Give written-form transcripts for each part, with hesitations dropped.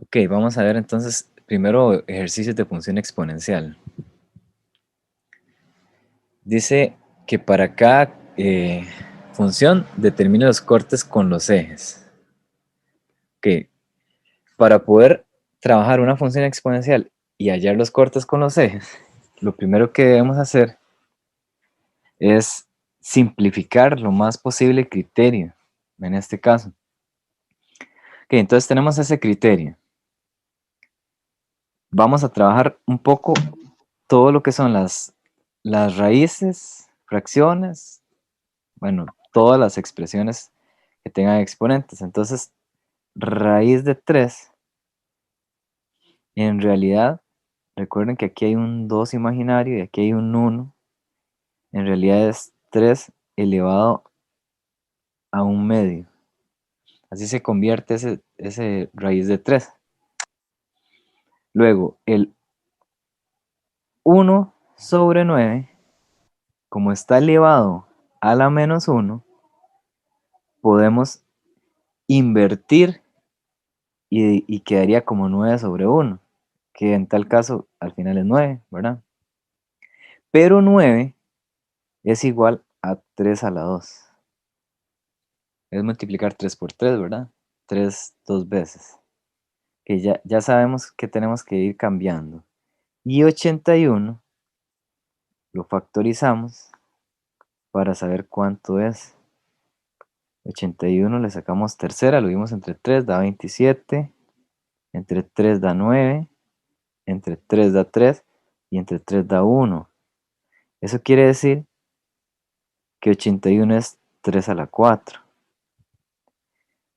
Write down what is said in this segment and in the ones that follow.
Ok, vamos a ver entonces primero ejercicios de función exponencial. Dice que para cada función determine los cortes con los ejes. Ok, para poder trabajar una función exponencial y hallar los cortes con los ejes, lo primero que debemos hacer es simplificar lo más posible el criterio, en este caso. Ok, entonces tenemos ese criterio. Vamos a trabajar un poco todo lo que son las raíces, fracciones, bueno, todas las expresiones que tengan exponentes. Entonces, raíz de 3, en realidad, recuerden que aquí hay un 2 imaginario y aquí hay un 1. En realidad es 3 elevado a un medio. Así se convierte ese raíz de 3. Luego, el 1/9, como está elevado a la menos 1, podemos invertir y quedaría como 9/1, que en tal caso al final es 9, ¿verdad? Pero 9 es igual a 3 a la 2. Es multiplicar 3 por 3, ¿verdad? 3 dos veces. Que ya sabemos que tenemos que ir cambiando. Y 81 lo factorizamos para saber cuánto es. 81 le sacamos tercera, lo vimos entre 3, da 27. Entre 3 da 9. Entre 3 da 3. Y entre 3 da 1. Eso quiere decir que 81 es 3 a la 4.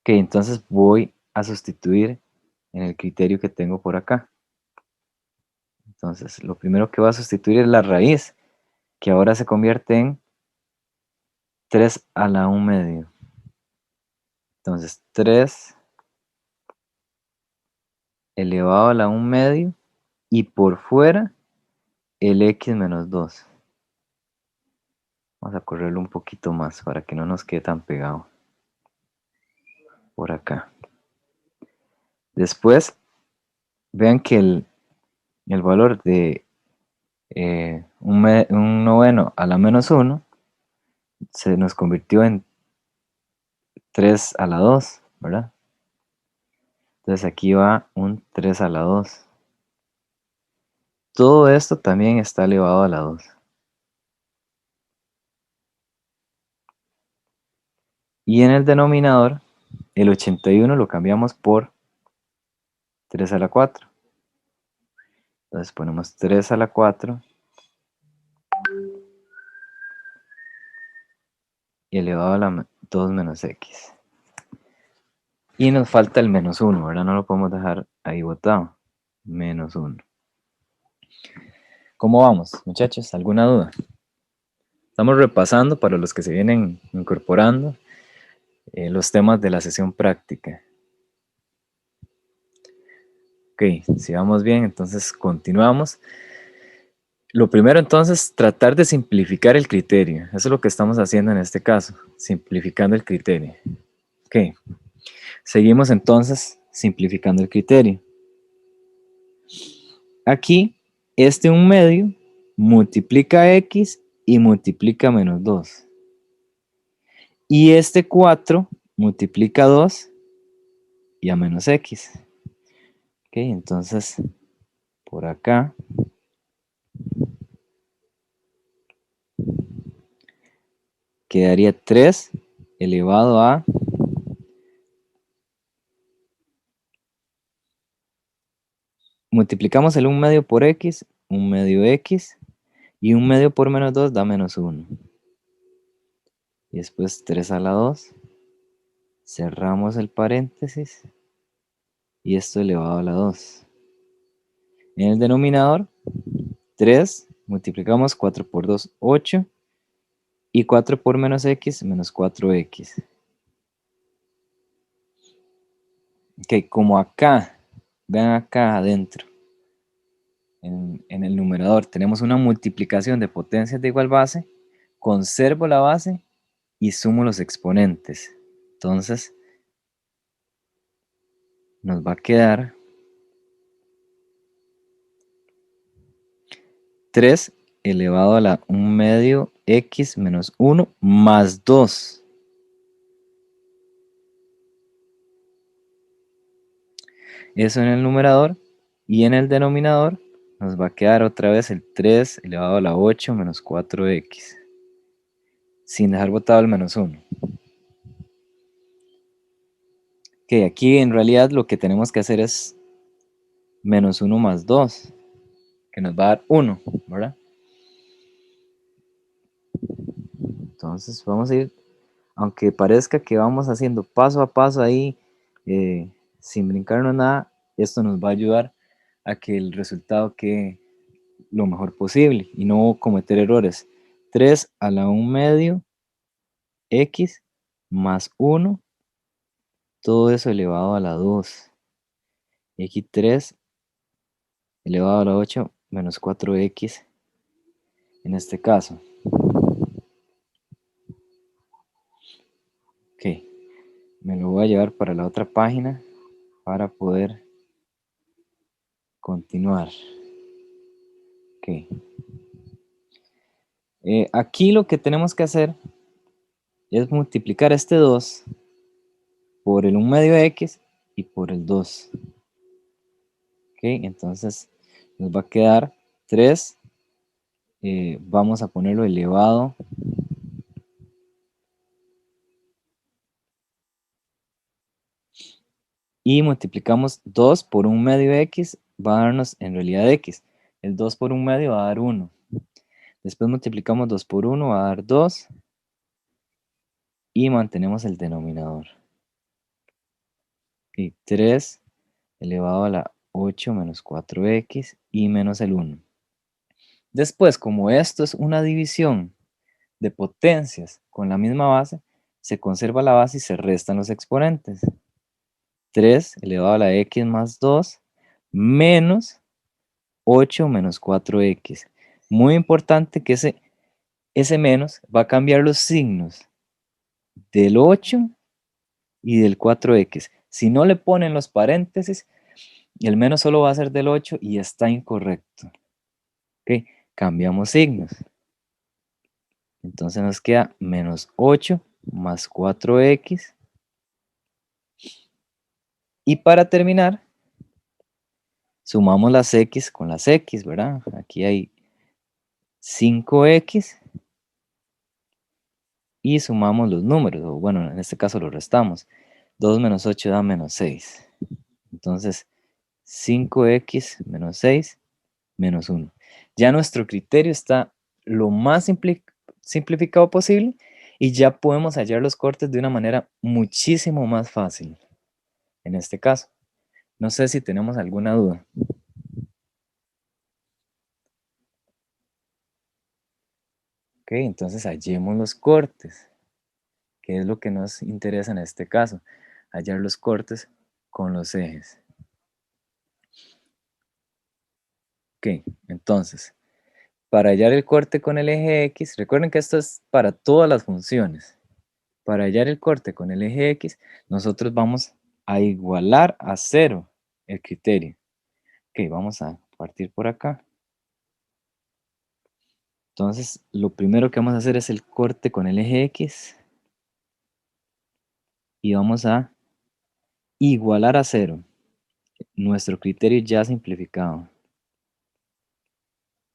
Ok, entonces voy a sustituir en el criterio que tengo por acá. Entonces, lo primero que voy a sustituir es la raíz, que ahora se convierte en 3 a la 1 medio. Entonces, 3 elevado a la 1 medio y por fuera el x menos 2. Vamos a correrlo un poquito más para que no nos quede tan pegado. Por acá. Después, vean que el valor de un noveno a la menos 1 se nos convirtió en 3 a la 2, ¿verdad? Entonces aquí va un 3 a la 2. Todo esto también está elevado a la 2. Y en el denominador, el 81 lo cambiamos por 3 a la 4. Entonces ponemos 3 a la 4 y elevado a la 2 menos x. Y nos falta el menos 1, ¿verdad? No lo podemos dejar ahí botado. Menos 1. ¿Cómo vamos, muchachos? ¿Alguna duda? Estamos repasando para los que se vienen incorporando los temas de la sesión práctica. Ok, si vamos bien, entonces continuamos. Lo primero entonces, tratar de simplificar el criterio. Eso es lo que estamos haciendo en este caso, simplificando el criterio. Ok, seguimos entonces simplificando el criterio. Aquí, este 1 medio multiplica x y multiplica menos 2. Y este 4 multiplica 2 y a menos x. Ok, entonces por acá quedaría 3 elevado a multiplicamos el 1 medio por x, 1 medio x, y 1 medio por menos 2 da menos 1. Y después 3 a la 2, cerramos el paréntesis, y esto elevado a la 2. En el denominador, 3, multiplicamos 4 por 2, 8, y 4 por menos x, menos 4x. Ok, como acá, vean acá adentro, en el numerador tenemos una multiplicación de potencias de igual base, conservo la base y sumo los exponentes. Entonces nos va a quedar 3 elevado a la 1 medio x menos 1 más 2. Eso en el numerador, y en el denominador nos va a quedar otra vez el 3 elevado a la 8 menos 4x, sin dejar botado el menos 1. Que aquí en realidad lo que tenemos que hacer es menos 1 más 2, que nos va a dar 1, ¿verdad? Entonces vamos a ir, aunque parezca que vamos haciendo paso a paso ahí, sin brincarnos nada, esto nos va a ayudar a que el resultado quede lo mejor posible y no cometer errores. 3 a la 1 medio x más 1, todo eso elevado a la 2. x3 elevado a la 8 menos 4x en este caso. Ok, me lo voy a llevar para la otra página para poder continuar. Ok. Aquí lo que tenemos que hacer es multiplicar este 2 por el 1 medio x y por el 2. Ok, entonces nos va a quedar 3. Vamos a ponerlo elevado y multiplicamos 2 por 1 medio x, va a darnos en realidad x. El 2 por 1 medio va a dar 1. Después multiplicamos 2 por 1, va a dar 2. Y mantenemos el denominador. Y 3 elevado a la 8 menos 4x y menos el 1. Después, como esto es una división de potencias con la misma base, se conserva la base y se restan los exponentes. 3 elevado a la x más 2 menos 8 menos 4x. Muy importante que ese menos va a cambiar los signos del 8 y del 4x. Si no le ponen los paréntesis, el menos solo va a ser del 8 y está incorrecto. Ok, cambiamos signos. Entonces nos queda menos 8 más 4x. Y para terminar, sumamos las x con las x, ¿verdad? Aquí hay 5x y sumamos los números, o bueno, en este caso los restamos. 2 menos 8 da menos 6. Entonces, 5x menos 6 menos 1. Ya nuestro criterio está lo más simplificado posible y ya podemos hallar los cortes de una manera muchísimo más fácil en este caso. No sé si tenemos alguna duda. Ok, entonces hallemos los cortes, que es lo que nos interesa en este caso, hallar los cortes con los ejes. Ok, entonces, para hallar el corte con el eje X, recuerden que esto es para todas las funciones. Para hallar el corte con el eje X, nosotros vamos a igualar a 0 el criterio. Ok, vamos a partir por acá. Entonces, lo primero que vamos a hacer es el corte con el eje X. Y vamos a igualar a 0 nuestro criterio ya simplificado.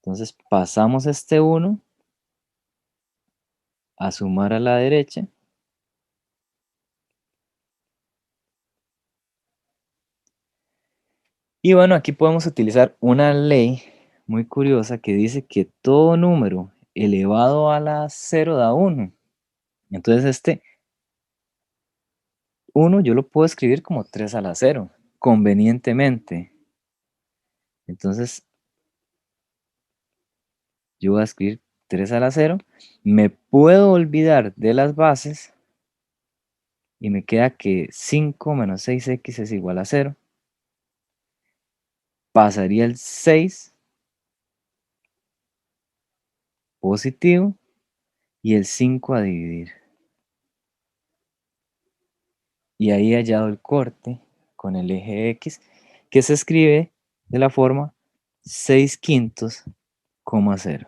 Entonces, pasamos este 1 a sumar a la derecha. Y bueno, aquí podemos utilizar una ley muy curiosa que dice que todo número elevado a la 0 da 1. Entonces este 1 yo lo puedo escribir como 3 a la 0, convenientemente. Entonces yo voy a escribir 3 a la 0. Me puedo olvidar de las bases y me queda que 5 menos 6x es igual a 0. Pasaría el 6 positivo y el 5 a dividir. Y ahí he hallado el corte con el eje X, que se escribe de la forma 6 quintos 0,0.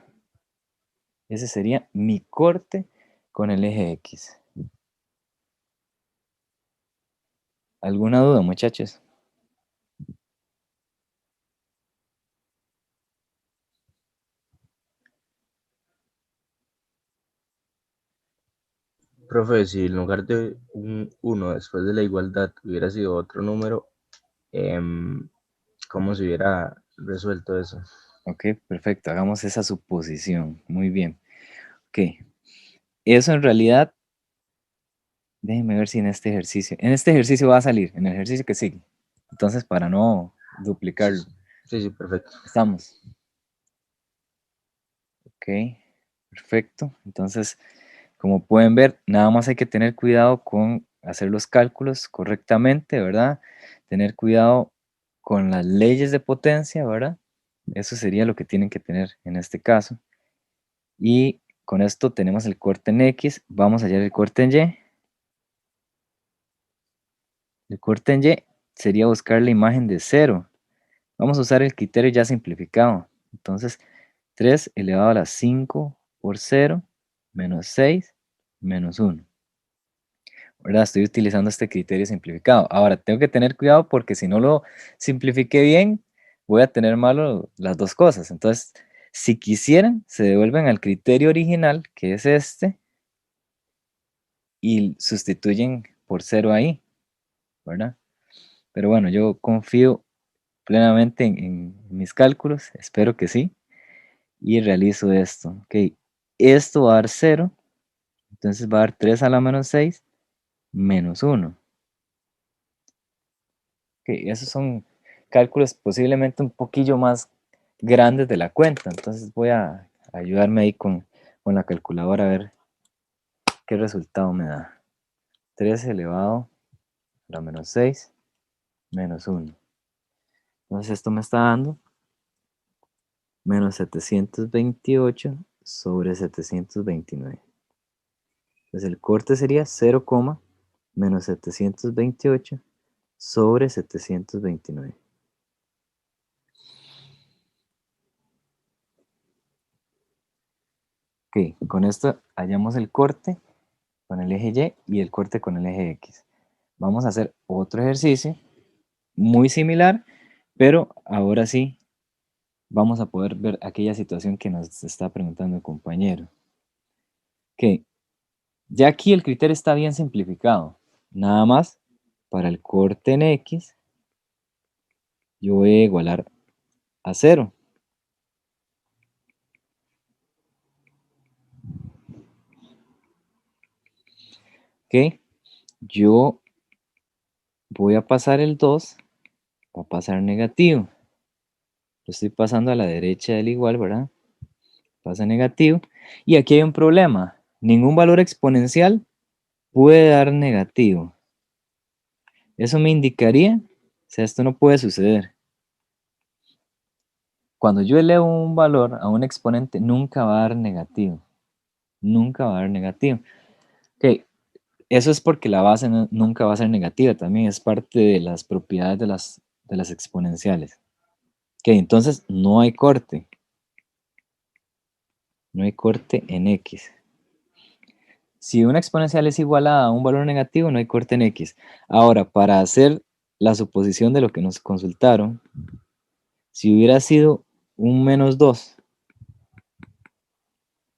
Ese sería mi corte con el eje X. ¿Alguna duda, muchachos? Profe, si en lugar de un 1 después de la igualdad hubiera sido otro número, em, ¿cómo se hubiera resuelto eso? Ok, perfecto. Hagamos esa suposición. Muy bien. Ok. Eso en realidad, déjenme ver si en este ejercicio va a salir, en el ejercicio que sigue. Entonces, para no Sí, duplicarlo, sí, sí, sí, perfecto. estamos. Ok, perfecto. Entonces, como pueden ver, nada más hay que tener cuidado con hacer los cálculos correctamente, ¿verdad? Tener cuidado con las leyes de potencia, ¿verdad? Eso sería lo que tienen que tener en este caso. Y con esto tenemos el corte en X, vamos a hallar el corte en Y. El corte en Y sería buscar la imagen de 0. Vamos a usar el criterio ya simplificado. Entonces, 3 elevado a la 5 por 0 menos 6 menos 1. ¿Verdad? Estoy utilizando este criterio simplificado. Ahora, tengo que tener cuidado porque si no lo simplifique bien, voy a tener malo las dos cosas. Entonces, si quisieran, se devuelven al criterio original, que es este, y sustituyen por 0 ahí, ¿verdad? Pero bueno, yo confío plenamente en mis cálculos, espero que sí, y realizo esto. Ok, esto va a dar 0, entonces va a dar 3 a la menos 6 menos 1. Ok, esos son cálculos posiblemente un poquillo más grandes de la cuenta, entonces voy a ayudarme ahí con la calculadora a ver qué resultado me da. 3 elevado a la menos 6 menos 1. Entonces esto me está dando menos 728 sobre 729. Entonces el corte sería 0, menos 728 sobre 729. Ok, con esto hallamos el corte con el eje Y y el corte con el eje X. Vamos a hacer otro ejercicio muy similar, pero ahora sí vamos a poder ver aquella situación que nos está preguntando el compañero. Ok, ya aquí el criterio está bien simplificado. Nada más, para el corte en X, yo voy a igualar a 0. Ok, yo voy a pasar el 2, va a pasar negativo. Lo estoy pasando a la derecha del igual, ¿verdad? Pasa negativo. Y aquí hay un problema. Ningún valor exponencial puede dar negativo. Eso me indicaría, o sea, esto no puede suceder. Cuando yo elevo un valor a un exponente, nunca va a dar negativo. Nunca va a dar negativo. Ok, eso es porque la base nunca va a ser negativa. También es parte de las propiedades de las exponenciales. Ok, entonces no hay corte. No hay corte en X. Si una exponencial es igualada a un valor negativo, no hay corte en X. Ahora, para hacer la suposición de lo que nos consultaron, si hubiera sido un menos 2,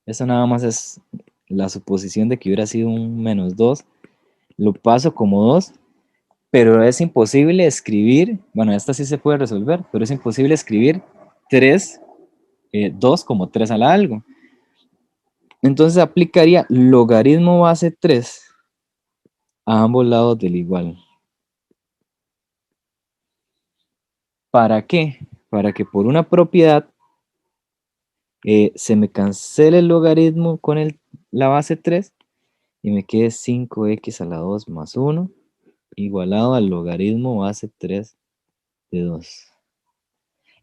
eso nada más es la suposición de que hubiera sido un menos 2, lo paso como 2, pero es imposible escribir, bueno, esta sí se puede resolver, pero es imposible escribir 3, 2 como 3 a la algo. Entonces aplicaría logaritmo base 3 a ambos lados del igual. ¿Para qué? Para que por una propiedad se me cancele el logaritmo con la base 3 y me quede 5x a la 2 más 1 igualado al logaritmo base 3 de 2.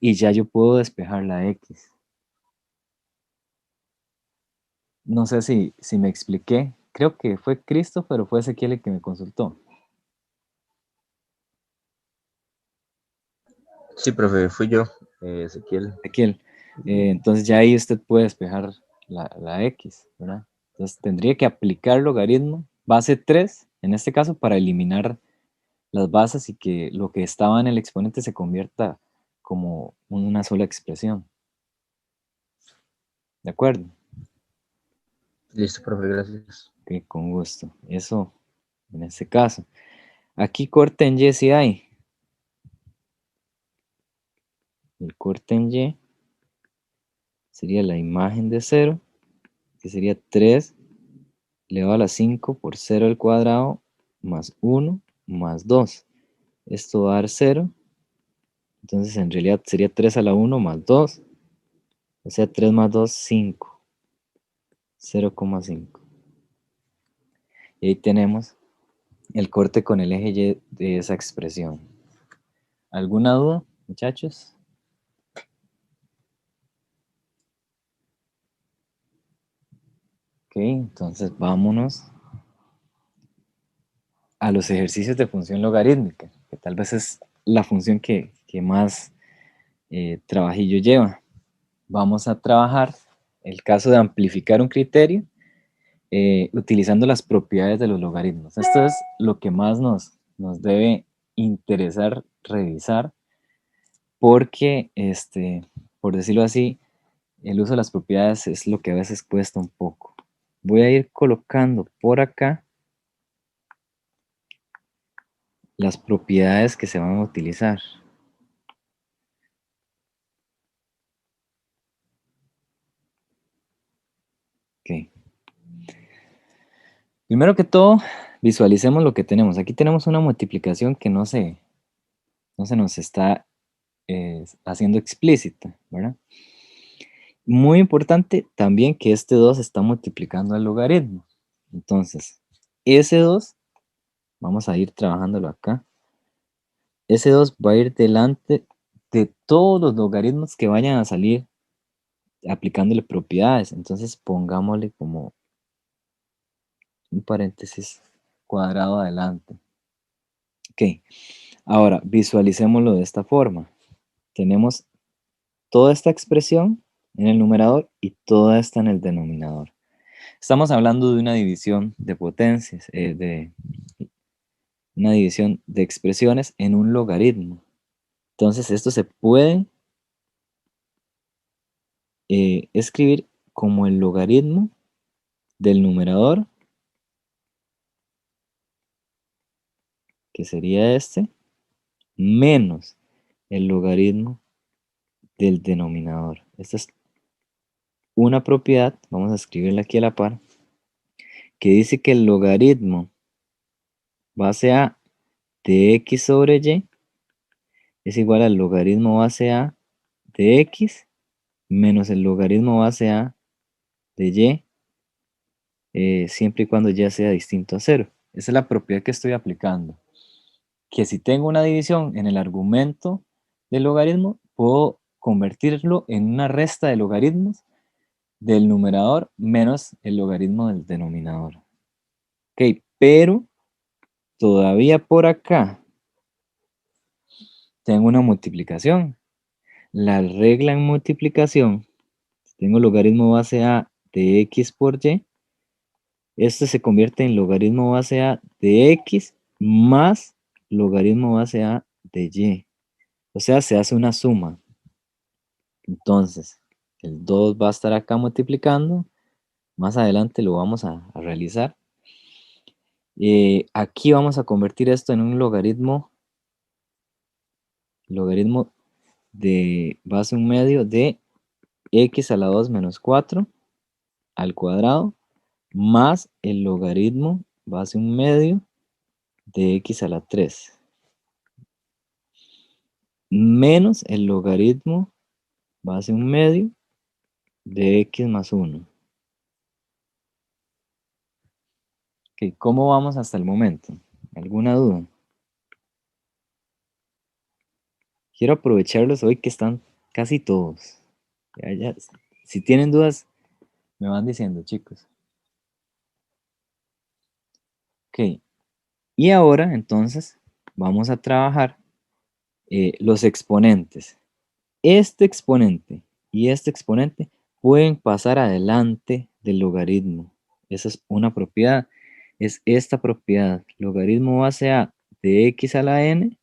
Y ya yo puedo despejar la x. No sé si me expliqué. Creo que fue Christopher o fue Ezequiel el que me consultó. Sí, profe, fui yo, Ezequiel. Ezequiel. Entonces ya ahí usted puede despejar la X, ¿verdad? Entonces tendría que aplicar logaritmo base 3 en este caso, para eliminar las bases y que lo que estaba en el exponente se convierta como una sola expresión. ¿De acuerdo? Listo, profe, gracias. Ok, con gusto. Eso en este caso. Aquí corte en Y si hay. El corte en Y sería la imagen de 0, que sería 3 elevado a la 5 por 0 al cuadrado más 1 más 2. Esto va a dar 0. Entonces en realidad sería 3 a la 1 más 2. O sea, 3 más 2, 5. 0,5. Y ahí tenemos el corte con el eje Y de esa expresión. ¿Alguna duda, muchachos? Ok, entonces vámonos a los ejercicios de función logarítmica, que tal vez es la función que más trabajillo lleva. Vamos a trabajar el caso de amplificar un criterio utilizando las propiedades de los logaritmos. Esto es lo que más nos debe interesar revisar porque, por decirlo así, el uso de las propiedades es lo que a veces cuesta un poco. Voy a ir colocando por acá las propiedades que se van a utilizar. Ok. Primero que todo, visualicemos lo que tenemos. Aquí tenemos una multiplicación que no se nos está haciendo explícita, ¿verdad? Muy importante también que este 2 está multiplicando al logaritmo. Entonces, ese 2, vamos a ir trabajándolo acá. Ese 2 va a ir delante de todos los logaritmos que vayan a salir aplicándole propiedades. Entonces, pongámosle como un paréntesis cuadrado adelante. Ok, ahora visualicémoslo de esta forma. Tenemos toda esta expresión en el numerador y toda esta en el denominador. Estamos hablando de una división de potencias, de una división de expresiones en un logaritmo. Entonces esto se puede escribir como el logaritmo del numerador, que sería este, menos el logaritmo del denominador. Esta es una propiedad, vamos a escribirla aquí a la par, que dice que el logaritmo base A de x sobre y es igual al logaritmo base A de x menos el logaritmo base A de y, siempre y cuando y sea distinto a 0. Esa es la propiedad que estoy aplicando. Que si tengo una división en el argumento del logaritmo, puedo convertirlo en una resta de logaritmos del numerador menos el logaritmo del denominador. Ok, pero todavía por acá tengo una multiplicación. La regla en multiplicación, tengo logaritmo base A de x por y, esto se convierte en logaritmo base A de x más logaritmo base A de y. O sea, se hace una suma. Entonces, el 2 va a estar acá multiplicando. Más adelante lo vamos a realizar. Aquí vamos a convertir esto en un logaritmo de base 1 medio de x a la 2 menos 4 al cuadrado más el logaritmo base 1 medio de x a la 3 menos el logaritmo base 1 medio de x más 1. Okay, ¿cómo vamos hasta el momento? ¿Alguna duda? Quiero aprovecharlos hoy que están casi todos. Si tienen dudas, me van diciendo, chicos. Ok, y ahora entonces vamos a trabajar los exponentes. Este exponente y este exponente pueden pasar adelante del logaritmo. Esa es una propiedad. Es esta propiedad. Logaritmo base a de x a la n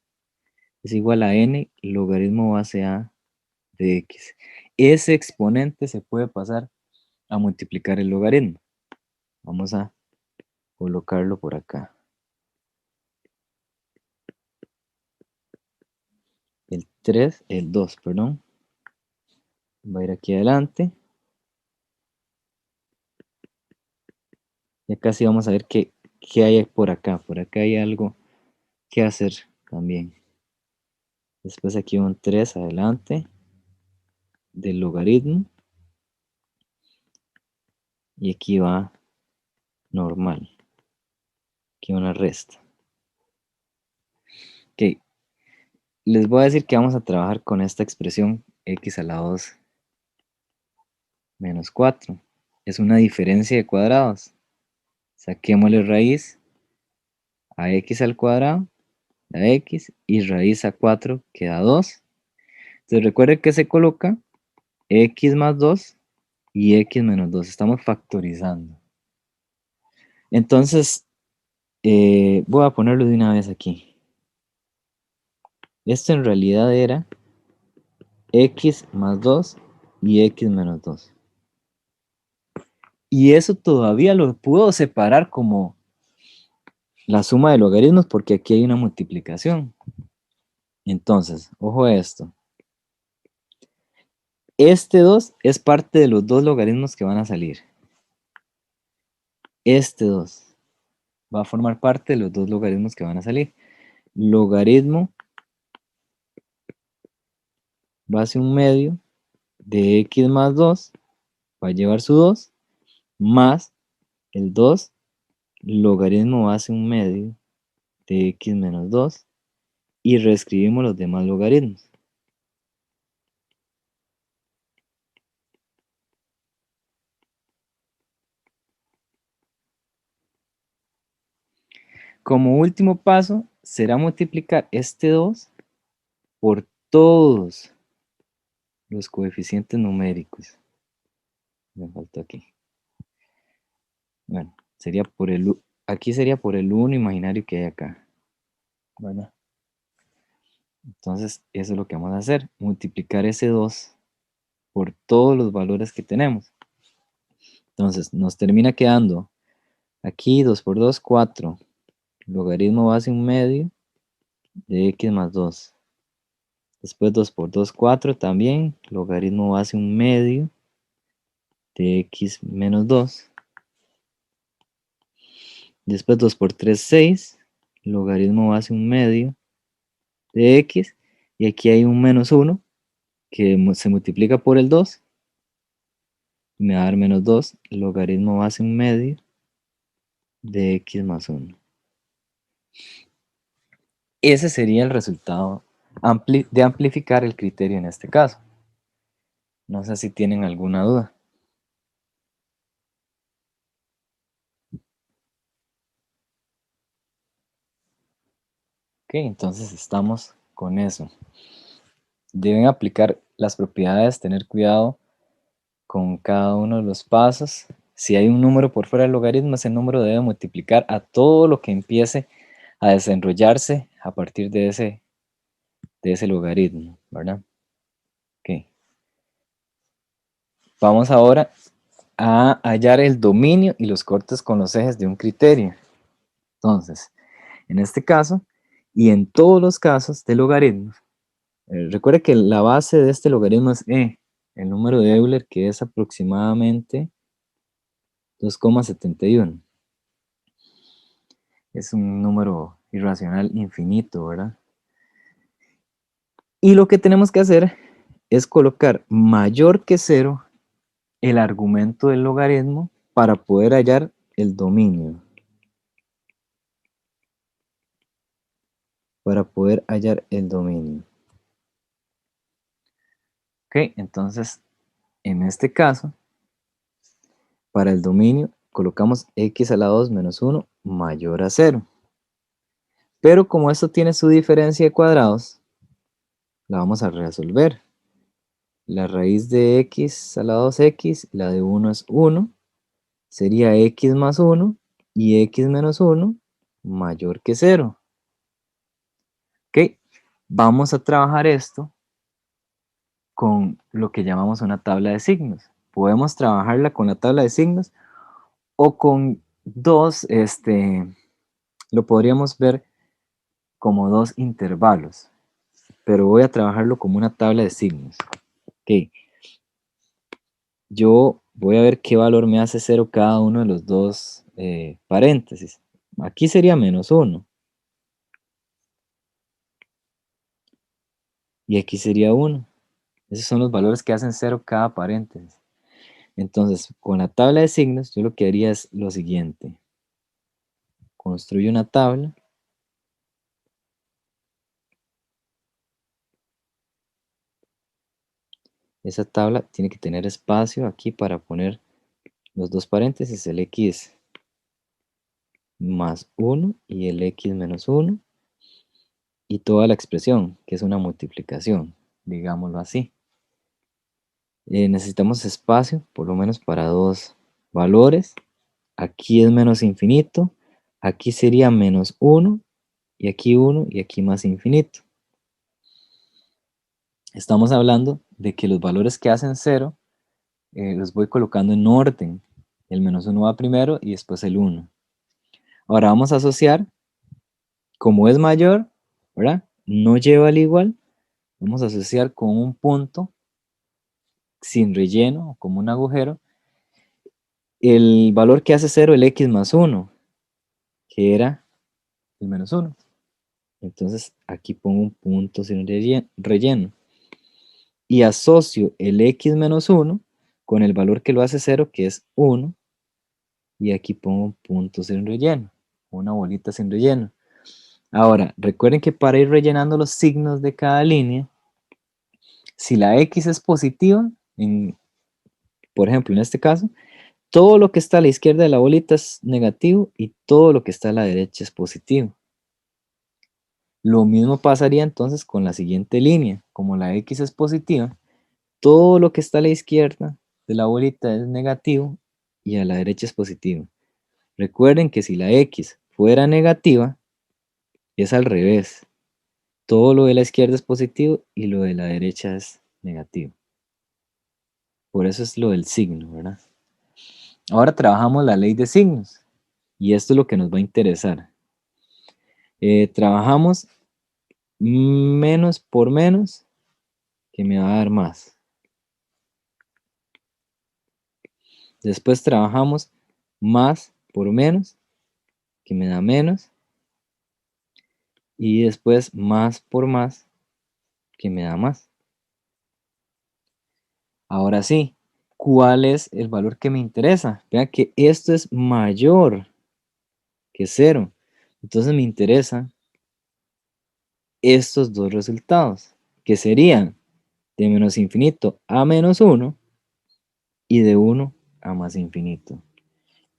es igual a n logaritmo base a de x. Ese exponente se puede pasar a multiplicar el logaritmo. Vamos a colocarlo por acá. El 2, perdón. Va a ir aquí adelante. Ya casi vamos a ver qué hay por acá. Por acá hay algo que hacer también. Después aquí un 3 adelante del logaritmo. Y aquí va normal. Aquí una resta. Ok. Les voy a decir que vamos a trabajar con esta expresión x a la 2 menos 4. Es una diferencia de cuadrados. Saquémosle raíz a x al cuadrado, a x, y raíz a 4 queda 2. Entonces recuerden que se coloca x más 2 y x menos 2. Estamos factorizando. Entonces, voy a ponerlo de una vez aquí. Esto en realidad era x más 2 y x menos 2. Y eso todavía lo puedo separar como la suma de logaritmos porque aquí hay una multiplicación. Entonces, ojo a esto. Este 2 es parte de los dos logaritmos que van a salir. Este 2 va a formar parte de los dos logaritmos que van a salir. Logaritmo base un medio de x más 2 va a llevar su 2 más el 2 logaritmo base un medio de x menos 2 y reescribimos los demás logaritmos. Como último paso será multiplicar este 2 por todos los coeficientes numéricos. Me faltó aquí. Bueno, sería por aquí sería por el 1 imaginario que hay acá. ¿Verdad? Entonces, eso es lo que vamos a hacer. Multiplicar ese 2 por todos los valores que tenemos. Entonces, nos termina quedando aquí 2 por 2, 4. Logaritmo base un medio de x más 2. Después 2 por 2, 4 también. Logaritmo base un medio de x menos 2. Después 2 por 3, 6. Logaritmo base un medio de x. Y aquí hay un menos 1 que se multiplica por el 2. Me va a dar menos 2. Logaritmo base un medio de x más 1. Ese sería el resultado de amplificar el criterio en este caso. No sé si tienen alguna duda. Ok, entonces estamos con eso. Deben aplicar las propiedades, tener cuidado con cada uno de los pasos. Si hay un número por fuera del logaritmo, ese número debe multiplicar a todo lo que empiece a desenrollarse a partir de ese logaritmo, ¿verdad? Ok. Vamos ahora a hallar el dominio y los cortes con los ejes de un criterio. Entonces, en este caso, y en todos los casos de logaritmos, recuerde que la base de este logaritmo es el número de Euler, que es aproximadamente 2,71. Es un número irracional infinito, ¿verdad? Y lo que tenemos que hacer es colocar mayor que 0 el argumento del logaritmo para poder hallar el dominio. Para poder hallar el dominio. Ok, entonces, en este caso, para el dominio, colocamos x a la 2 menos 1 mayor a 0. Pero como esto tiene su diferencia de cuadrados, la vamos a resolver. La raíz de x a la 2x, la de 1 es 1, sería x más 1 y x menos 1 mayor que 0. Ok, vamos a trabajar esto con lo que llamamos una tabla de signos. Podemos trabajarla con la tabla de signos o con dos, lo podríamos ver como dos intervalos, pero voy a trabajarlo como una tabla de signos. Ok, yo voy a ver qué valor me hace 0 cada uno de los dos paréntesis. Aquí sería menos 1 y aquí sería 1. Esos son los valores que hacen 0 cada paréntesis. Entonces, con la tabla de signos, yo lo que haría es lo siguiente. Construyo una tabla. Esa tabla tiene que tener espacio aquí para poner los dos paréntesis, el x más 1 y el x menos 1, y toda la expresión, que es una multiplicación, digámoslo así. Necesitamos espacio, por lo menos para dos valores. Aquí es menos infinito, aquí sería menos 1, y aquí 1, y aquí más infinito. Estamos hablando de que los valores que hacen 0 los voy colocando en orden. El menos 1 va primero y después el 1. Ahora vamos a asociar, como es mayor, ¿verdad? No lleva al igual, vamos a asociar con un punto sin relleno, como un agujero, el valor que hace 0, el x más 1, que era el menos 1. Entonces aquí pongo un punto sin relleno. Y asocio el x menos 1 con el valor que lo hace 0, que es 1. Y aquí pongo un punto sin relleno, una bolita sin relleno. Ahora, recuerden que para ir rellenando los signos de cada línea, si la x es positiva, por ejemplo, en este caso, todo lo que está a la izquierda de la bolita es negativo y todo lo que está a la derecha es positivo. Lo mismo pasaría entonces con la siguiente línea. Como la x es positiva, todo lo que está a la izquierda de la bolita es negativo y a la derecha es positivo. Recuerden que si la x fuera negativa, es al revés. Todo lo de la izquierda es positivo y lo de la derecha es negativo. Por eso es lo del signo, ¿verdad? Ahora trabajamos la ley de signos y esto es lo que nos va a interesar. Trabajamos menos por menos, que me va a dar más. Después trabajamos más por menos, que me da menos. Y después más por más, que me da más. Ahora sí, ¿cuál es el valor que me interesa? Vean que esto es mayor que 0. Entonces me interesa estos dos resultados, que serían de menos infinito a menos 1 y de 1 a más infinito.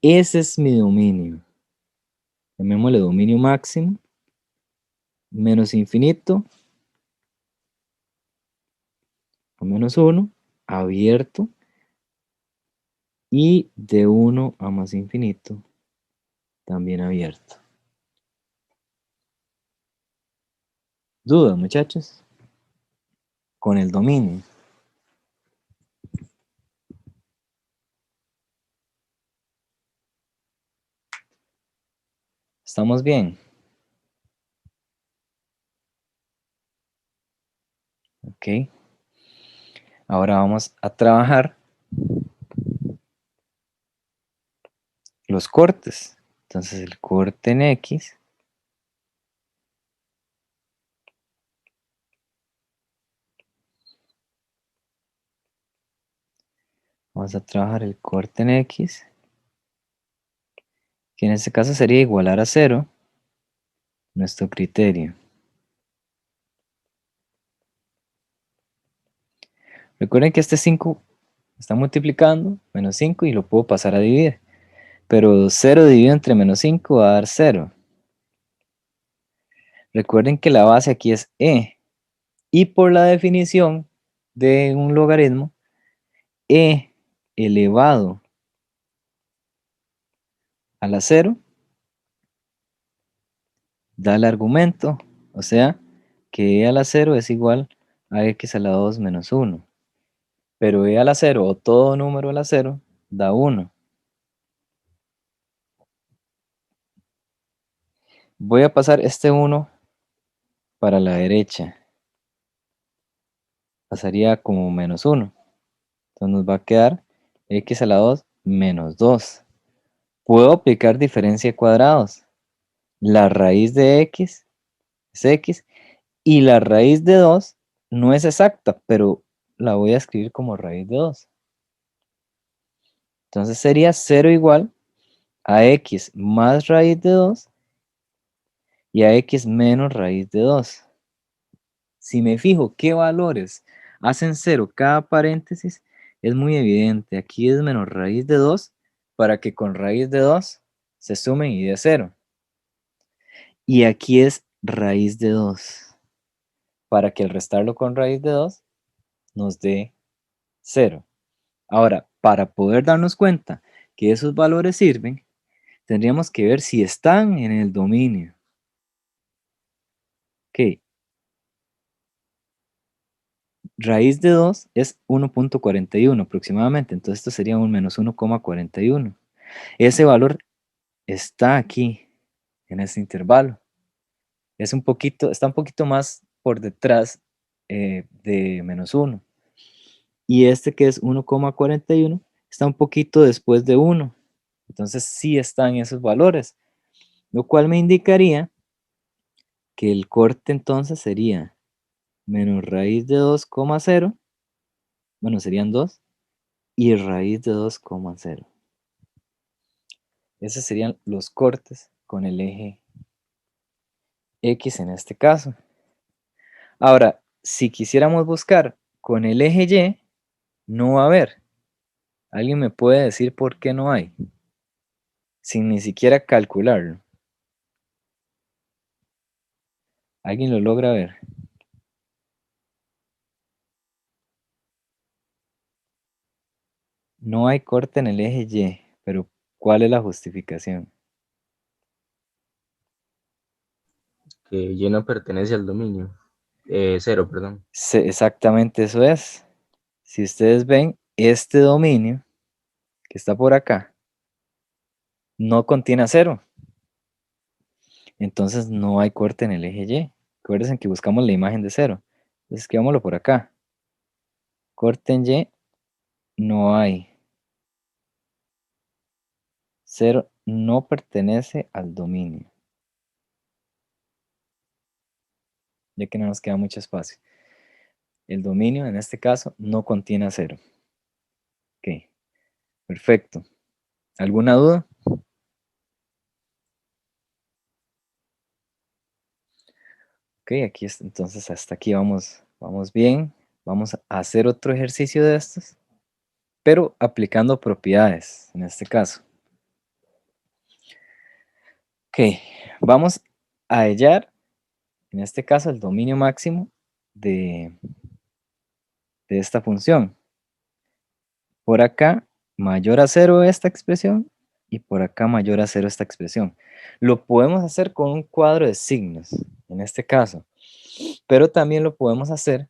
Ese es mi dominio. Llamémosle dominio máximo, menos infinito a menos 1, abierto, y de 1 a más infinito, también abierto. ¿Dudas, muchachos? Con el dominio. ¿Estamos bien? Ok. Ahora vamos a trabajar los cortes. Entonces el corte en X vamos a trabajar el corte en X, que en este caso sería igualar a 0, nuestro criterio. Recuerden que este 5 está multiplicando, menos 5, y lo puedo pasar a dividir. Pero 0 dividido entre menos 5 va a dar 0. Recuerden que la base aquí es E. Y por la definición, de un logaritmo, e elevado a la 0 da el argumento, o sea, que e a la 0 es igual a x a la 2 menos 1. Pero e a la 0 o todo número a la 0 da 1. Voy a pasar este 1 para la derecha. Pasaría como menos 1. Entonces nos va a quedar x a la 2 menos 2. Puedo aplicar diferencia de cuadrados. La raíz de x es x y la raíz de 2 no es exacta, pero la voy a escribir como raíz de 2. Entonces sería 0 igual a x más raíz de 2 y a x menos raíz de 2. Si me fijo qué valores hacen 0 cada paréntesis, es muy evidente. Aquí es menos raíz de 2 para que con raíz de 2 se sumen y dé 0. Y aquí es raíz de 2 para que al restarlo con raíz de 2 nos dé 0. Ahora, para poder darnos cuenta que esos valores sirven, tendríamos que ver si están en el dominio. Ok, raíz de 2 es 1.41 aproximadamente, entonces esto sería un menos 1,41. Ese valor está aquí, en este intervalo. Está un poquito más por detrás de menos 1. Y este que es 1,41 está un poquito después de 1. Entonces sí están esos valores, lo cual me indicaría que el corte entonces sería menos raíz de 2,0, bueno, serían 2, y raíz de 2,0. Esos serían los cortes con el eje X en este caso. Ahora, si quisiéramos buscar con el eje Y, no va a haber. ¿Alguien me puede decir por qué no hay? Sin ni siquiera calcularlo. ¿Alguien lo logra ver? No hay corte en el eje Y, pero ¿cuál es la justificación? Que Y no pertenece al dominio. 0, perdón. Exactamente eso es. Si ustedes ven, este dominio que está por acá no contiene a 0. Entonces no hay corte en el eje Y. Acuérdense que buscamos la imagen de 0. Entonces escribámoslo por acá. Corte en Y no hay. 0 no pertenece al dominio. Ya que no nos queda mucho espacio. El dominio, en este caso, no contiene a 0. Ok, perfecto. ¿Alguna duda? Ok, aquí entonces hasta aquí vamos bien. Vamos a hacer otro ejercicio de estos, pero aplicando propiedades, en este caso. Ok, vamos a hallar, en este caso, el dominio máximo de esta función. Por acá, mayor a 0 esta expresión, y por acá mayor a 0 esta expresión. Lo podemos hacer con un cuadro de signos, en este caso, pero también lo podemos hacer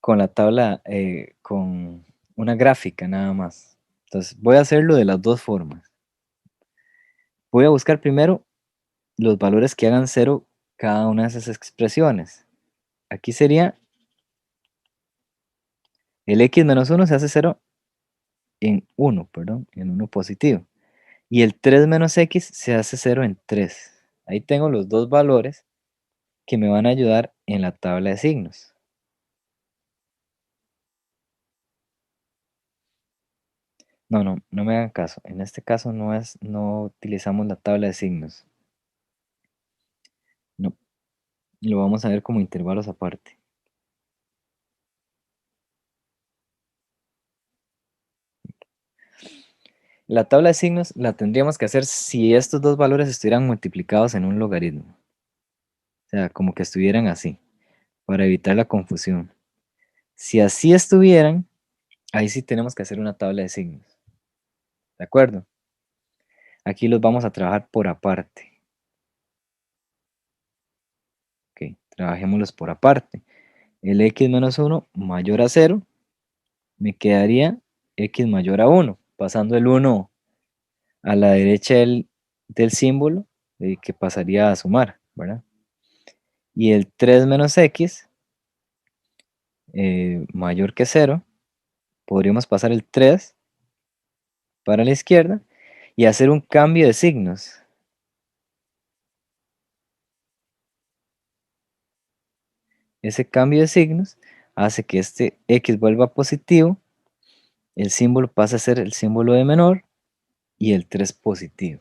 con la tabla, con una gráfica nada más. Entonces, voy a hacerlo de las dos formas. Voy a buscar primero los valores que hagan 0 cada una de esas expresiones. Aquí sería el x menos 1 se hace 0 en 1, perdón, en 1 positivo. Y el 3 menos x se hace 0 en 3. Ahí tengo los dos valores que me van a ayudar en la tabla de signos. No me hagan caso. En este caso no utilizamos la tabla de signos. No, lo vamos a ver como intervalos aparte. La tabla de signos la tendríamos que hacer si estos dos valores estuvieran multiplicados en un logaritmo. O sea, como que estuvieran así. para evitar la confusión. Si así estuvieran, ahí sí tenemos que hacer una tabla de signos. ¿De acuerdo? Aquí los vamos a trabajar por aparte. Ok, trabajémoslos por aparte. El x menos 1 mayor a 0, me quedaría x mayor a 1, pasando el 1 a la derecha del símbolo, que pasaría a sumar, ¿verdad? Y el 3 menos x mayor que 0, podríamos pasar el 3 para la izquierda y hacer un cambio de signos. Ese cambio de signos hace que este x vuelva positivo, el símbolo pasa a ser el símbolo de menor y el 3 positivo.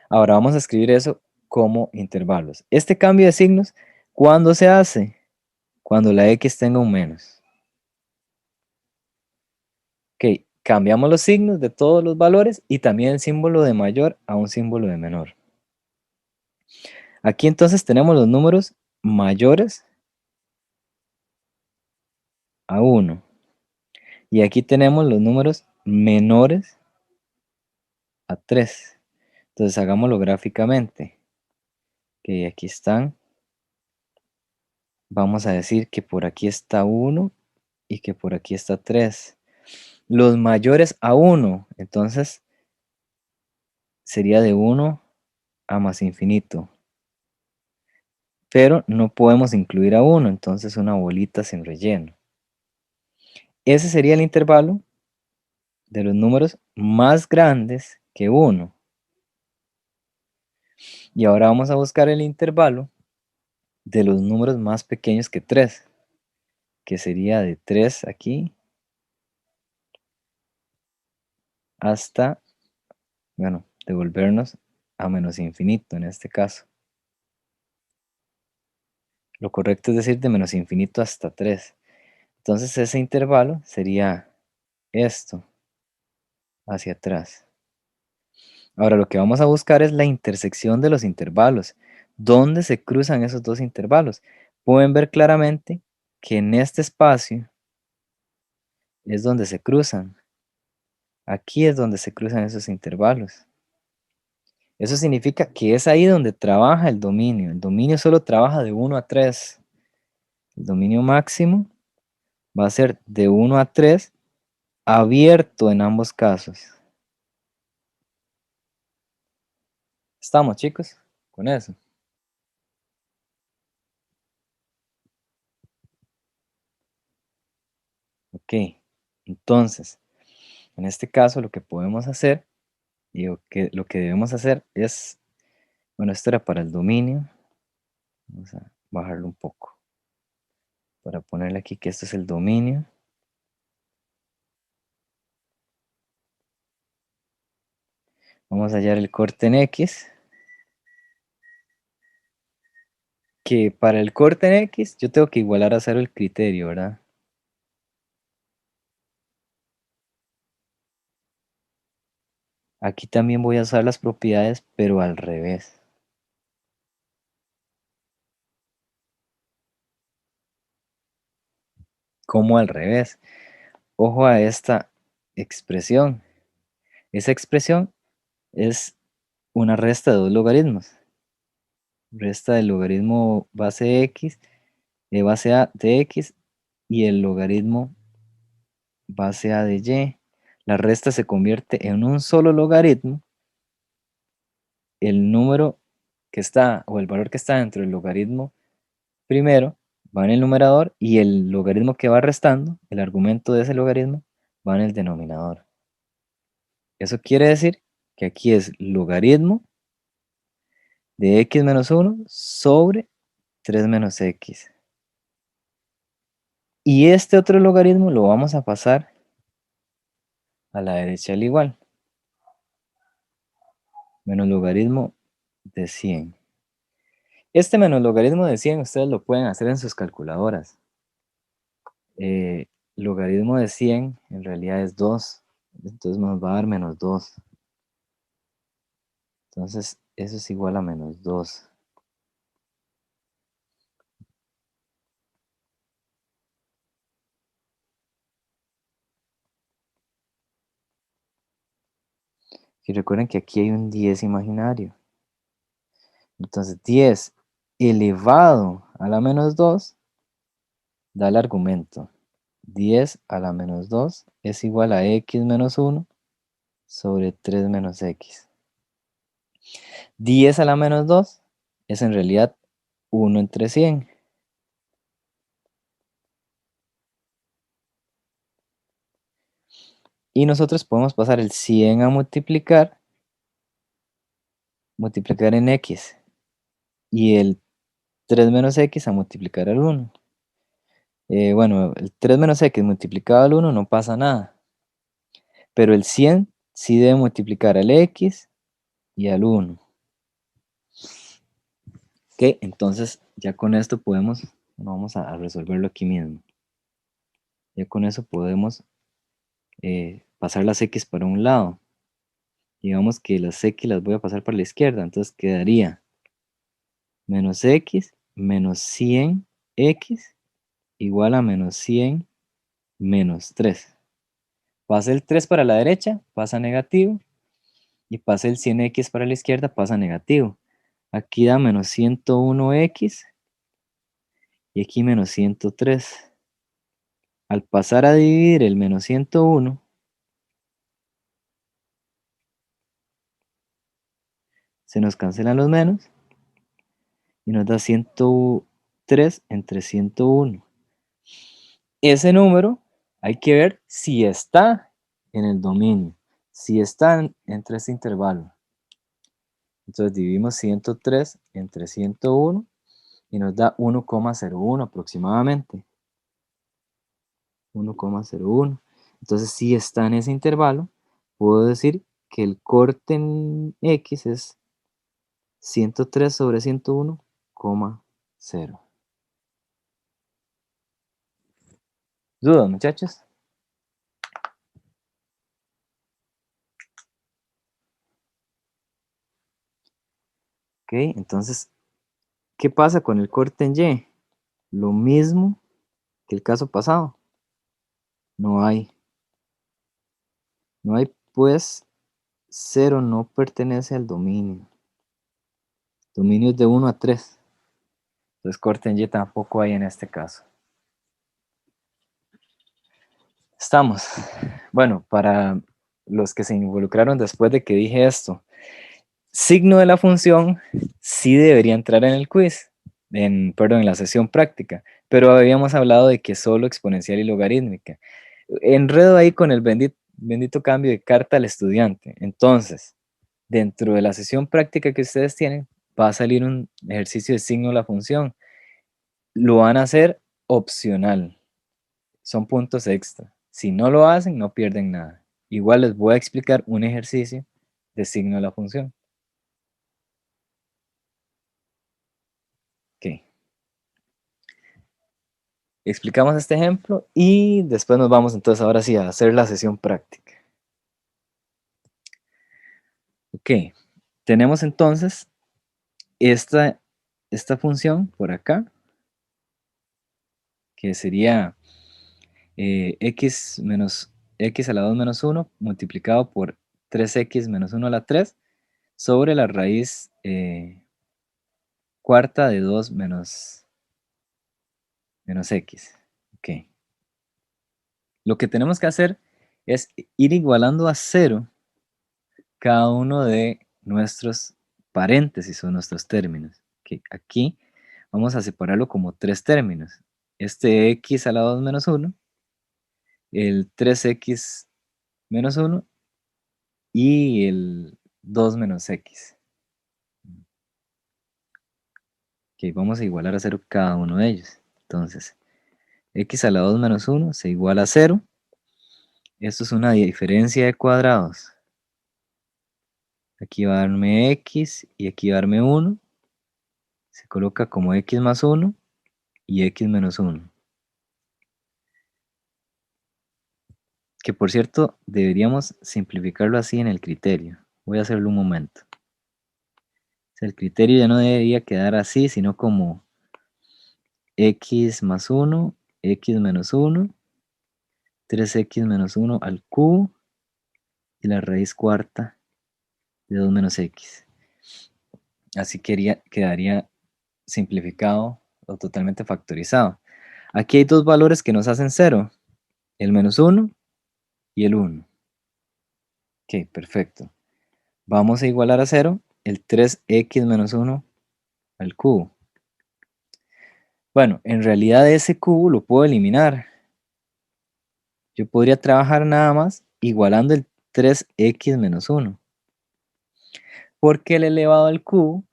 Ahora vamos a escribir eso como intervalos. Este cambio de signos, ¿cuándo se hace? Cuando la x tenga un menos. Ok, cambiamos los signos de todos los valores y también el símbolo de mayor a un símbolo de menor. Aquí entonces tenemos los números mayores a 1. Y aquí tenemos los números menores a 3. Entonces hagámoslo gráficamente. Que aquí están. Vamos a decir que por aquí está 1 y que por aquí está 3. Los mayores a 1, entonces sería de 1 a más infinito. Pero no podemos incluir a 1, entonces una bolita sin relleno. Ese sería el intervalo de los números más grandes que 1. Y ahora vamos a buscar el intervalo de los números más pequeños que 3, que sería de 3 aquí hasta, bueno, devolvernos a menos infinito en este caso. Lo correcto es decir de menos infinito hasta 3. Entonces ese intervalo sería esto, hacia atrás. Ahora lo que vamos a buscar es la intersección de los intervalos. ¿Dónde se cruzan esos dos intervalos? Pueden ver claramente que en este espacio es donde se cruzan. Aquí es donde se cruzan esos intervalos. Eso significa que es ahí donde trabaja el dominio. El dominio solo trabaja de 1 a 3. El dominio máximo va a ser de 1 a 3, abierto en ambos casos. ¿Estamos, chicos? Con eso. Ok. Entonces, en este caso lo que podemos hacer y lo que debemos hacer es, bueno, esto era para el dominio. Vamos a bajarlo un poco para ponerle aquí que esto es el dominio. Vamos a hallar el corte en X. Que para el corte en X yo tengo que igualar a 0 el criterio, ¿verdad? Aquí también voy a usar las propiedades, pero al revés. ¿Cómo al revés? Ojo a esta expresión. Esa expresión es una resta de dos logaritmos. Resta del logaritmo base X, base A de X y el logaritmo base A de Y. La resta se convierte en un solo logaritmo. El número que está, o el valor que está dentro del logaritmo primero, va en el numerador y el logaritmo que va restando, el argumento de ese logaritmo, va en el denominador. Eso quiere decir que aquí es logaritmo de x menos 1 sobre 3 menos x. Y este otro logaritmo lo vamos a pasar a la derecha al igual. Menos logaritmo de 100. Este menos logaritmo de 100 ustedes lo pueden hacer en sus calculadoras. Logaritmo de 100 en realidad es 2. Entonces nos va a dar menos 2. Entonces eso es igual a menos 2. Y recuerden que aquí hay un 10 imaginario. Entonces 10 elevado a la menos 2 da el argumento. 10 a la menos 2 es igual a x menos 1 sobre 3 menos x. 10 a la menos 2 es en realidad 1 entre 100. Y nosotros podemos pasar el 100 a multiplicar en x. Y el 3 menos x a multiplicar al 1. Bueno, el 3 menos x multiplicado al 1 no pasa nada. Pero el 100 sí debe multiplicar al x y al 1. Ok, entonces ya con esto podemos, vamos a resolverlo aquí mismo. Ya con eso podemos pasar las x para un lado. Digamos que las x las voy a pasar para la izquierda, entonces quedaría menos x menos 100x igual a menos 100 menos 3. Pasa el 3 para la derecha, pasa negativo, y pasa el 100x para la izquierda, pasa negativo. Aquí da menos 101x y aquí menos 103. Al pasar a dividir el menos 101, se nos cancelan los menos y nos da 103 entre 101. Ese número hay que ver si está en el dominio, si está entre este intervalo. Entonces dividimos 103 entre 101 y nos da 1,01 aproximadamente. 1,01. Entonces, si está en ese intervalo, puedo decir que el corte en x es 103 sobre 101,0. ¿Dudas, muchachos? Ok, entonces, ¿qué pasa con el corte en y? Lo mismo que el caso pasado. No hay. No hay, pues, 0 no pertenece al dominio. Dominio es de 1 a 3. Entonces, corte en y tampoco hay en este caso. Estamos. Bueno, para los que se involucraron después de que dije esto, signo de la función sí debería entrar en el quiz, perdón, en la sesión práctica, pero habíamos hablado de que solo exponencial y logarítmica. Enredo ahí con el bendito cambio de carta al estudiante. Entonces, dentro de la sesión práctica que ustedes tienen, va a salir un ejercicio de signo de la función. Lo van a hacer opcional. Son puntos extra. Si no lo hacen, no pierden nada. Igual les voy a explicar un ejercicio de signo de la función. Ok. Explicamos este ejemplo y después nos vamos entonces ahora sí a hacer la sesión práctica. Ok. Tenemos entonces esta función por acá, que sería x menos x a la 2 menos 1 multiplicado por 3x menos 1 a la 3 sobre la raíz cuarta de 2 menos x. Ok. Lo que tenemos que hacer es ir igualando a 0 cada uno de nuestros paréntesis o nuestros términos. Okay. Aquí vamos a separarlo como 3 términos. Este x a la 2 menos 1, el 3x menos 1 y el 2 menos x. Ok, vamos a igualar a 0 cada uno de ellos. Entonces, x a la 2 menos 1 se iguala a 0. Esto es una diferencia de cuadrados. Aquí va a darme x y aquí va a darme 1. Se coloca como x más 1 y x menos 1. Que por cierto, deberíamos simplificarlo así en el criterio. Voy a hacerlo un momento. O sea, el criterio ya no debería quedar así, sino como x más 1, x menos 1, 3x menos 1 al cubo y la raíz cuarta de 2 menos x. Así quedaría simplificado o totalmente factorizado. Aquí hay dos valores que nos hacen 0, el menos 1 y el 1. Ok, perfecto. Vamos a igualar a 0 el 3x menos 1 al cubo. Bueno, en realidad ese cubo lo puedo eliminar. Yo podría trabajar nada más igualando el 3x menos 1. Porque el elevado al cubo,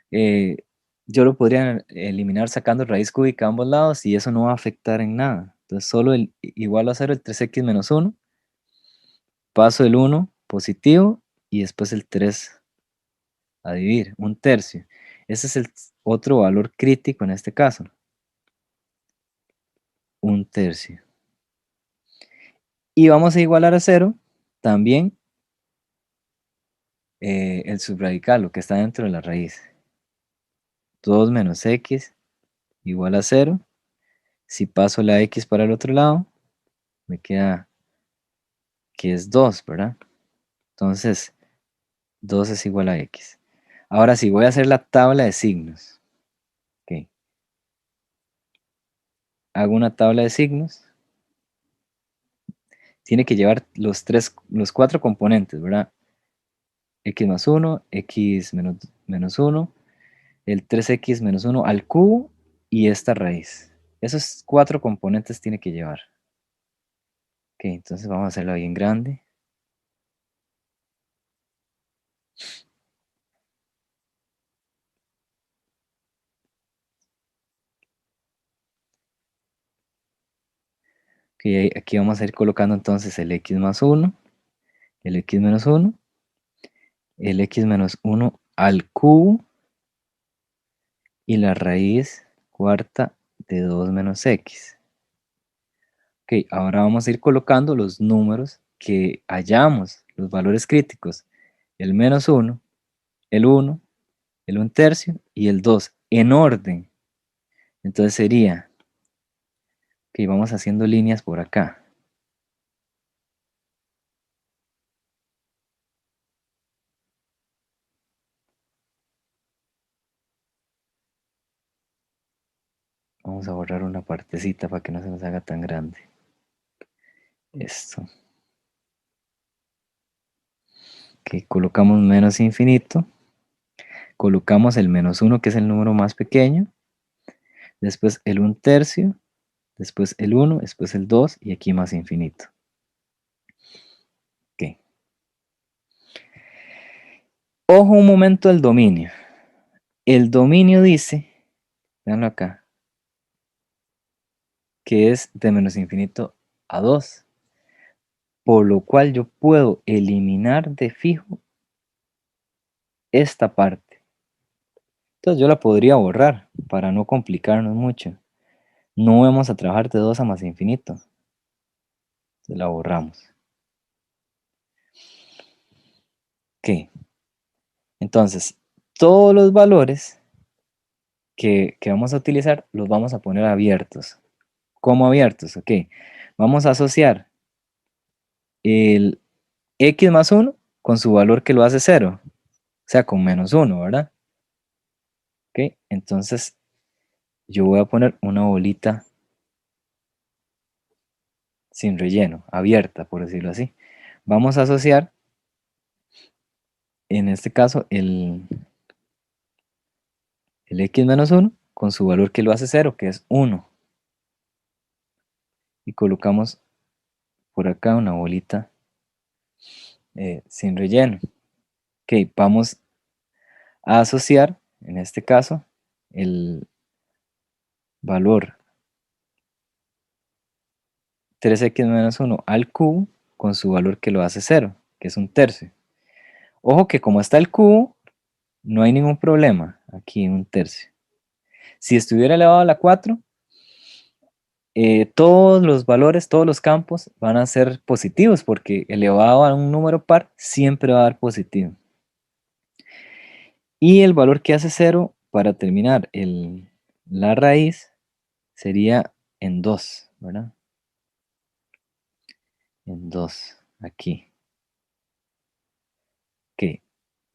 eh, yo lo podría eliminar sacando raíz cúbica a ambos lados y eso no va a afectar en nada. Entonces solo igualo a 0 el 3x menos 1, paso el 1 positivo y después el 3 a dividir, 1/3. Ese es el otro valor crítico en este caso, 1/3. Y vamos a igualar a 0 también el subradical, lo que está dentro de la raíz. 2 menos x igual a 0. Si paso la x para el otro lado, me queda que es 2, ¿verdad? Entonces, 2 es igual a x. Ahora sí, voy a hacer la tabla de signos. Ok. Hago una tabla de signos. Tiene que llevar los 4 componentes, ¿verdad? X más 1, x menos 1, el 3x menos 1 al cubo y esta raíz. Esos 4 componentes tiene que llevar. Ok, entonces vamos a hacerla bien grande. Ok, aquí vamos a ir colocando entonces el x más 1, el x menos 1, el x menos 1 al cubo y la raíz cuarta de 2 menos x. Ok, ahora vamos a ir colocando los números que hallamos, los valores críticos. El menos 1, el 1, el 1/3 y el 2 en orden. Entonces sería, ok, vamos haciendo líneas por acá. Vamos a borrar una partecita para que no se nos haga tan grande. Esto. Ok, colocamos menos infinito. Colocamos el menos 1, que es el número más pequeño. Después el 1/3. Después el 1, después el 2 y aquí más infinito. Ok. Ojo un momento al dominio. El dominio dice, veanlo acá, que es de menos infinito a 2. Por lo cual yo puedo eliminar de fijo esta parte. Entonces yo la podría borrar para no complicarnos mucho. No vamos a trabajar de 2 a más infinito. Entonces la borramos. Ok. Entonces, todos los valores que vamos a utilizar los vamos a poner abiertos. ¿Cómo abiertos? Ok. Vamos a asociar el x más 1 con su valor que lo hace 0. O sea, con menos 1, ¿verdad? Ok. Entonces, yo voy a poner una bolita sin relleno, abierta, por decirlo así. Vamos a asociar, en este caso, el x menos 1 con su valor que lo hace 0, que es 1. Y colocamos por acá una bolita sin relleno. Ok, vamos a asociar, en este caso, el valor 3x menos 1 al cubo con su valor que lo hace 0, que es 1/3. Ojo que como está el cubo, no hay ningún problema. Aquí 1/3. Si estuviera elevado a la 4, todos los valores, todos los campos van a ser positivos porque elevado a un número par siempre va a dar positivo. Y el valor que hace 0 para terminar la raíz sería en 2, ¿verdad? En 2, aquí. Ok.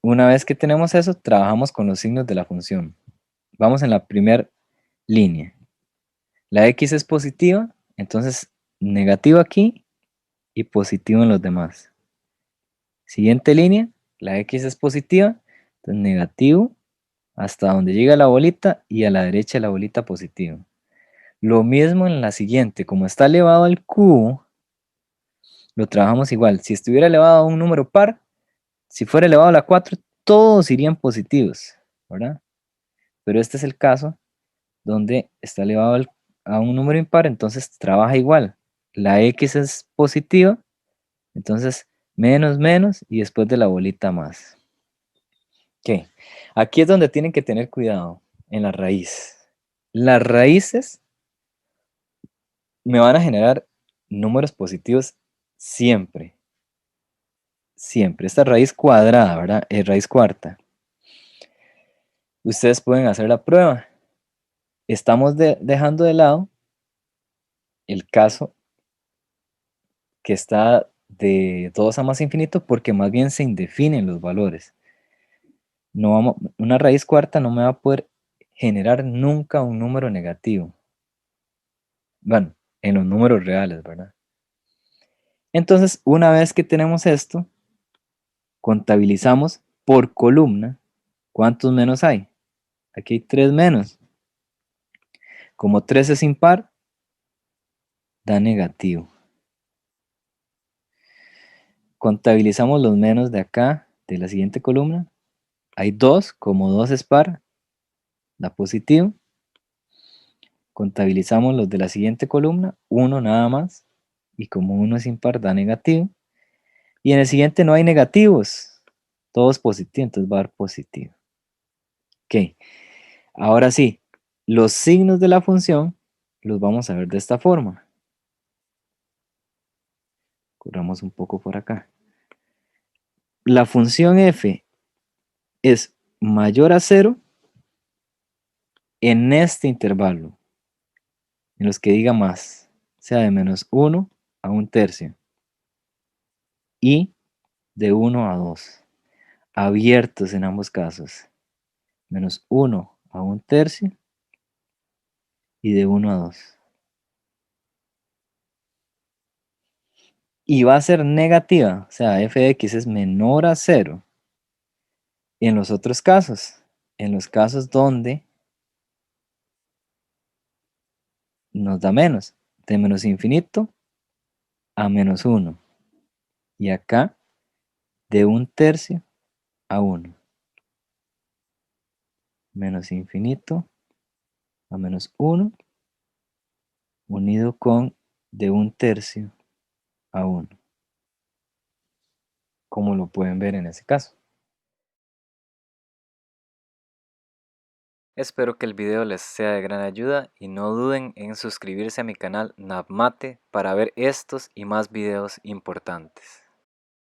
Una vez que tenemos eso, trabajamos con los signos de la función. Vamos en la primera línea. La x es positiva, entonces negativo aquí y positivo en los demás. Siguiente línea, la x es positiva, entonces negativo hasta donde llega la bolita y a la derecha la bolita positiva. Lo mismo en la siguiente, como está elevado al cubo, lo trabajamos igual. Si estuviera elevado a un número par, si fuera elevado a la 4, todos irían positivos, ¿verdad? Pero este es el caso donde está elevado a un número impar, entonces trabaja igual. La x es positiva, entonces menos, menos y después de la bolita más. Ok, aquí es donde tienen que tener cuidado, en la raíz. Las raíces me van a generar números positivos siempre, siempre. Esta raíz cuadrada, ¿verdad? Es raíz cuarta. Ustedes pueden hacer la prueba. Estamos dejando de lado el caso que está de 2 a más infinito porque más bien se indefinen los valores. No vamos, una raíz cuarta no me va a poder generar nunca un número negativo. Bueno, en los números reales, ¿verdad? Entonces, una vez que tenemos esto, contabilizamos por columna cuántos menos hay. Aquí hay 3 menos. Como 3 es impar, da negativo. Contabilizamos los menos de acá, de la siguiente columna. Hay 2, como 2 es par, da positivo. Contabilizamos los de la siguiente columna, 1 nada más, y como 1 es impar, da negativo. Y en el siguiente no hay negativos, todo es positivo, entonces va a dar positivo. Ok, ahora sí, los signos de la función los vamos a ver de esta forma. Corramos un poco por acá. La función f es mayor a 0 en este intervalo, en los que diga más, sea de menos 1 a 1/3 y de 1 a 2, abiertos en ambos casos, menos 1 a 1/3 y de 1 a 2. Y va a ser negativa, o sea, f de x es menor a 0 en los otros casos, en los casos donde nos da menos, de menos infinito a menos 1. Y acá de 1/3 a 1. Menos infinito a menos 1 unido con de 1/3 a 1. Como lo pueden ver en ese caso. Espero que el video les sea de gran ayuda y no duden en suscribirse a mi canal Navmate para ver estos y más videos importantes.